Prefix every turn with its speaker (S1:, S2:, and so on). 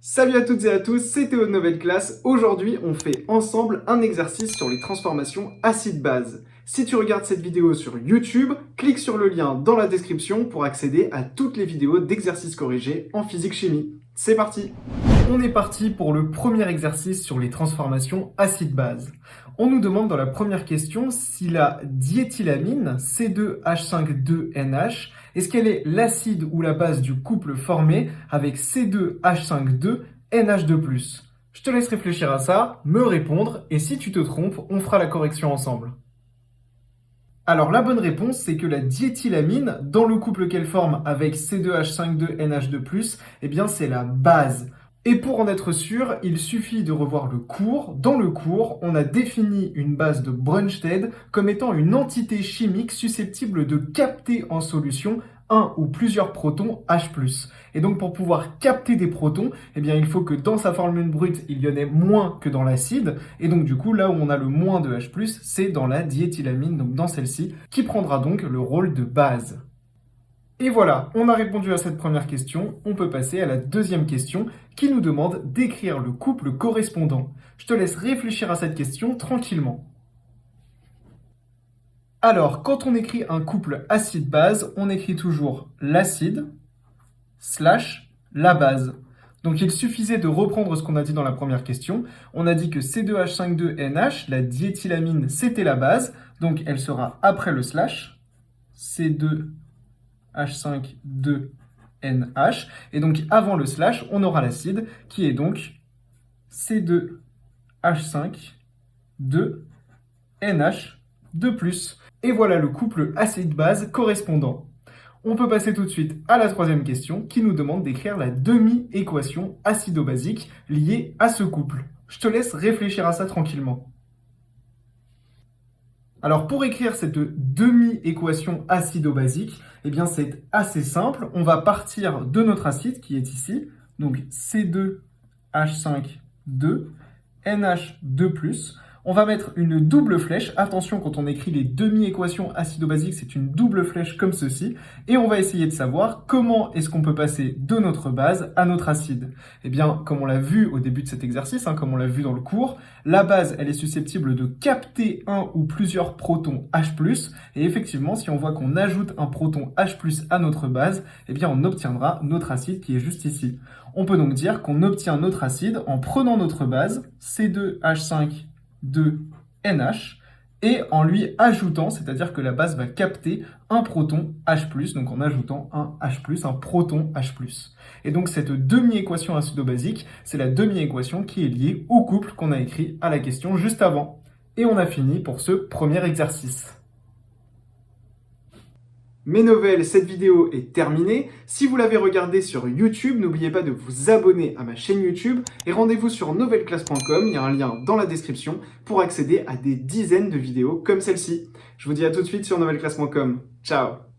S1: Salut à toutes et à tous, c'est Théo de Nouvelle Classe. Aujourd'hui, on fait ensemble un exercice sur les transformations acide-base. Si tu regardes cette vidéo sur YouTube, clique sur le lien dans la description pour accéder à toutes les vidéos d'exercices corrigés en physique-chimie. C'est parti! On est parti pour le premier exercice sur les transformations acide-base. On nous demande dans la première question si la diéthylamine C2H5,2NH, est-ce qu'elle est l'acide ou la base du couple formé avec C2H5,2NH2+. Je te laisse réfléchir à ça, me répondre, et si tu te trompes, on fera la correction ensemble. Alors la bonne réponse, c'est que la diéthylamine, dans le couple qu'elle forme avec C2H5,2NH2+, eh bien c'est la base. Et pour en être sûr, il suffit de revoir le cours. Dans le cours, on a défini une base de Brønsted comme étant une entité chimique susceptible de capter en solution un ou plusieurs protons H+. Et donc pour pouvoir capter des protons, eh bien il faut que dans sa formule brute, il y en ait moins que dans l'acide. Et donc du coup, là où on a le moins de H+, c'est dans la diéthylamine, donc dans celle-ci, qui prendra donc le rôle de base. Et voilà, on a répondu à cette première question. On peut passer à la deuxième question qui nous demande d'écrire le couple correspondant. Je te laisse réfléchir à cette question tranquillement. Alors, quand on écrit un couple acide-base, on écrit toujours l'acide / la base. Donc il suffisait de reprendre ce qu'on a dit dans la première question. On a dit que C2H5,2NH, la diéthylamine, c'était la base. Donc elle sera après le slash, C2H5,2NH. Et donc avant le slash, on aura l'acide qui est donc C2H5,2NH2+. Et voilà le couple acide-base correspondant. On peut passer tout de suite à la troisième question qui nous demande d'écrire la demi-équation acido-basique liée à ce couple. Je te laisse réfléchir à ça tranquillement. Alors pour écrire cette demi-équation acido-basique, eh bien c'est assez simple. On va partir de notre acide qui est ici, donc C2H5,2, NH2+. On va mettre une double flèche. Attention, quand on écrit les demi-équations acido-basiques, c'est une double flèche comme ceci. Et on va essayer de savoir comment est-ce qu'on peut passer de notre base à notre acide. Eh bien, comme on l'a vu au début de cet exercice, comme on l'a vu dans le cours, la base, elle est susceptible de capter un ou plusieurs protons H+. Et effectivement, si on voit qu'on ajoute un proton H+ à notre base, eh bien, on obtiendra notre acide qui est juste ici. On peut donc dire qu'on obtient notre acide en prenant notre base, C2H5 NH, et en lui ajoutant, c'est-à-dire que la base va capter un proton H+, donc en ajoutant un H+, un proton H+. Et donc cette demi-équation acido-basique, c'est la demi-équation qui est liée au couple qu'on a écrit à la question juste avant. Et on a fini pour ce premier exercice. Mes nouvelles, cette vidéo est terminée. Si vous l'avez regardée sur YouTube, n'oubliez pas de vous abonner à ma chaîne YouTube et rendez-vous sur novelleclasse.com, il y a un lien dans la description pour accéder à des dizaines de vidéos comme celle-ci. Je vous dis à tout de suite sur novelleclasse.com. Ciao!